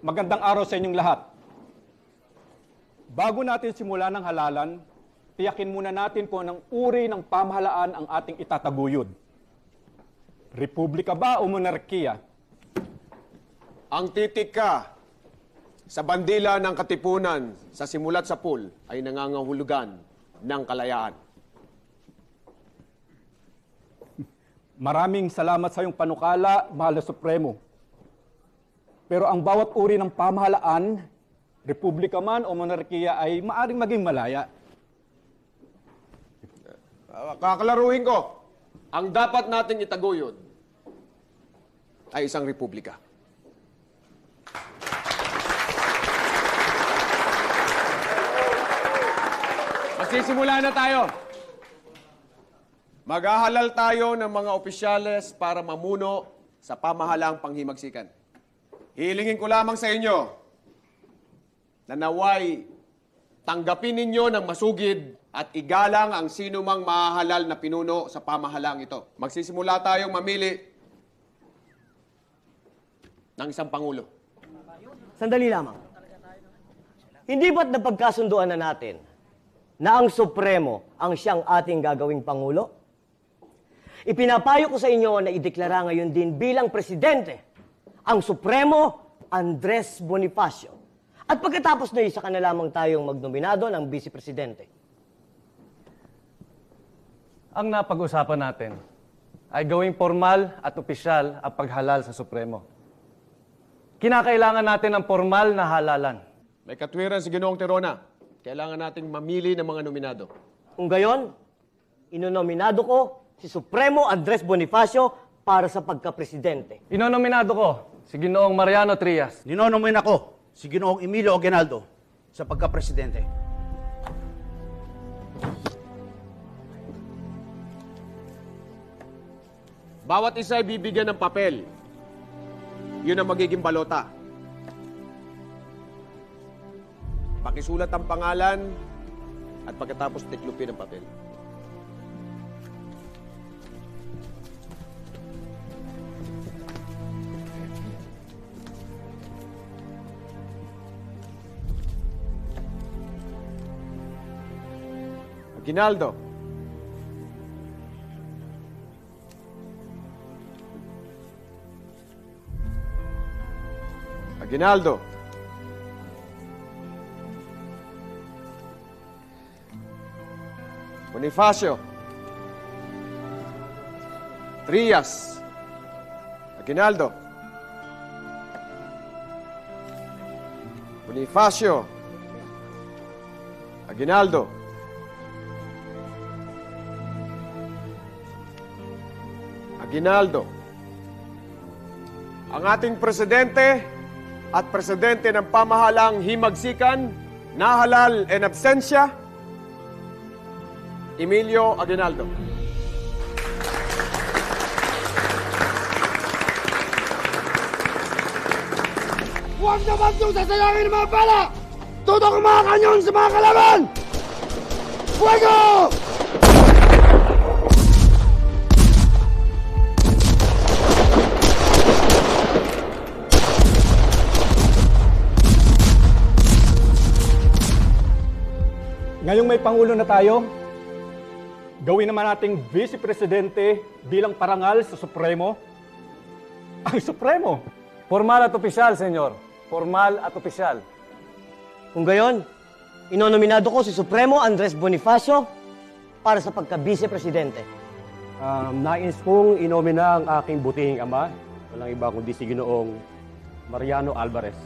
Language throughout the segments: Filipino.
Magandang araw sa inyong lahat. Bago natin simulan ng halalan, tiyakin muna natin kung anong uri ng pamahalaan ang ating itataguyod. Republika ba o monarkiya? Ang titik ka sa bandila ng katipunan sa simulat sa pool ay nangangahulugan ng kalayaan. Maraming salamat sa iyong panukala, Mahal na Supremo. Pero ang bawat uri ng pamahalaan, republika man o monarkiya ay maaring maging malaya. Kakalaruhin ko, ang dapat nating itaguyod ay isang republika. Magsisimula na tayo. Maghahalal tayo ng mga opisyales para mamuno sa pamahalaang panghimagsikan. Hilingin ko lamang sa inyo na naway tanggapin ninyo ng masugid at igalang ang sino mang mahahalal na pinuno sa pamahalaang ito. Magsisimula tayong mamili ng isang pangulo. Sandali lamang. Hindi ba't napagkasunduan na natin na ang Supremo ang siyang ating gagawing Pangulo? Ipinapayo ko sa inyo na ideklara ngayon din bilang Presidente ang Supremo Andres Bonifacio. At pagkatapos na isa ka na lamang tayong magnominado ng Vice Presidente. Ang napag-usapan natin ay gawing formal at opisyal ang paghalal sa Supremo. Kinakailangan natin ng formal na halalan. May katwiran si Ginoong Terona. Kailangan nating mamili ng mga nominado. Kung gayon, inonominado ko si Supremo Andres Bonifacio para sa pagka-presidente. Inonominado ko si Ginoong Mariano Trias. Ninonomin ako si Ginoong Emilio Aguinaldo sa pagka-presidente. Bawat isa ay bibigyan ng papel. Yun ang magiging balota. Pakisulat ang pangalan at pagkatapos tiklupin ang papel. Aguinaldo. Aguinaldo. Bonifacio. Trias. Aguinaldo. Bonifacio. Aguinaldo. Aguinaldo. Ang ating presidente at presidente ng pamahalang himagsikan, nahalal en absensya, Emilio Aguinaldo. Huwag naman itong sasayangin ng mga bala! Tutok ang mga kanyon sa mga kalaban! Fuego! Ngayong may Pangulo na tayo, gawin naman nating Vice Presidente bilang parangal sa Supremo. Ang Supremo! Formal at opisyal, senyor. Formal at opisyal. Kung gayon, inonominado ko si Supremo Andres Bonifacio para sa pagka-Vice Presidente. Nais kong inomina ang aking butihing ama, walang iba kundi si Ginoong Mariano Alvarez.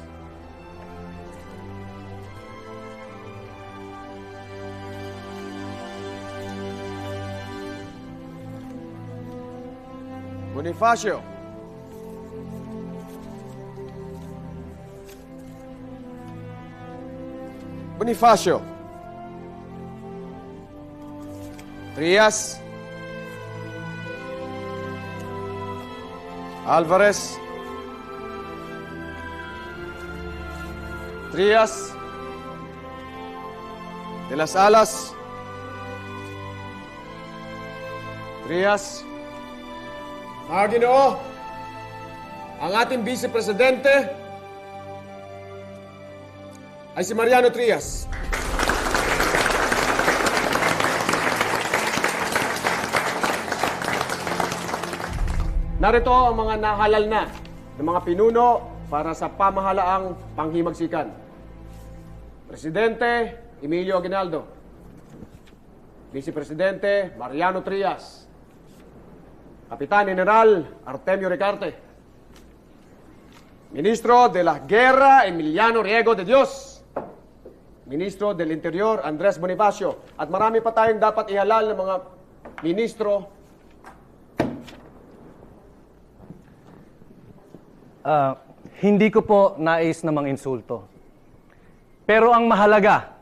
Bonifacio. Bonifacio. Trias. Alvarez. Trias. De las Alas. Trias. Mga Ginoo, ang ating Vice Presidente ay si Mariano Trias. Narito ang mga nahalal na ng mga pinuno para sa pamahalaang panghimagsikan. Presidente Emilio Aguinaldo. Vice Presidente Mariano Trias. Kapitan General Artemio Recarte. Ministro de la Guerra Emiliano Riego de Dios. Ministro del Interior Andres Bonifacio. At marami pa tayong dapat ihalal ng mga ministro. Hindi ko po nais na manginsulto. Pero ang mahalaga,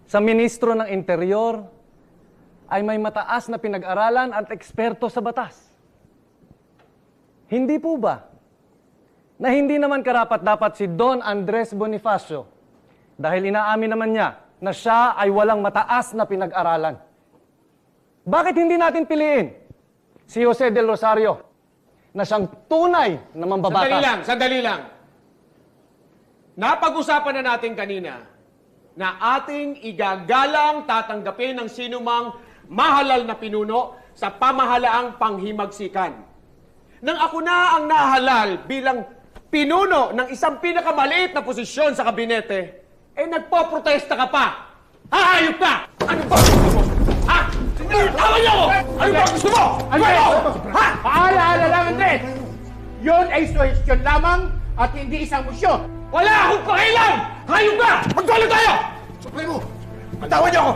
sa Ministro ng Interior ay may mataas na pinag-aralan at eksperto sa batas. Hindi po ba na hindi naman karapat-dapat si Don Andres Bonifacio dahil inaamin naman niya na siya ay walang mataas na pinag-aralan? Bakit hindi natin piliin si Jose del Rosario na siyang tunay na mambabatas? Sandali lang. Napag-usapan na natin kanina na ating igagalang tatanggapin ng sinumang mahalal na pinuno sa pamahalaang panghimagsikan. Nang ako na ang nahalal bilang pinuno ng isang pinakamaliit na posisyon sa kabinete, nagpoprotesta ka pa. Hayop ka! Ano ba gusto mo? Ha? Tama niyo ako! Ano ba gusto mo? Ano? Ha? Paalaala lang, Andres! Yun ay suhestyon lamang at hindi isang musyon. Wala akong pakialam! Hayop ka! Magtulog tayo! Supremo! Matawan niyo ako!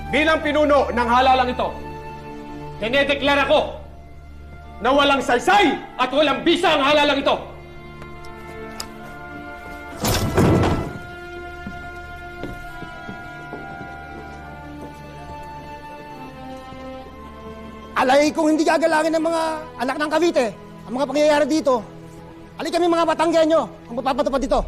Bilang pinuno ng halalang ito, dinedeklara ko na walang saysay at walang bisa ang halalang ito. Alay kung hindi gagalangin ng mga anak ng Cavite ang mga pangyayari dito. Alay kami mga Batanggenyo ang magpapatupad dito.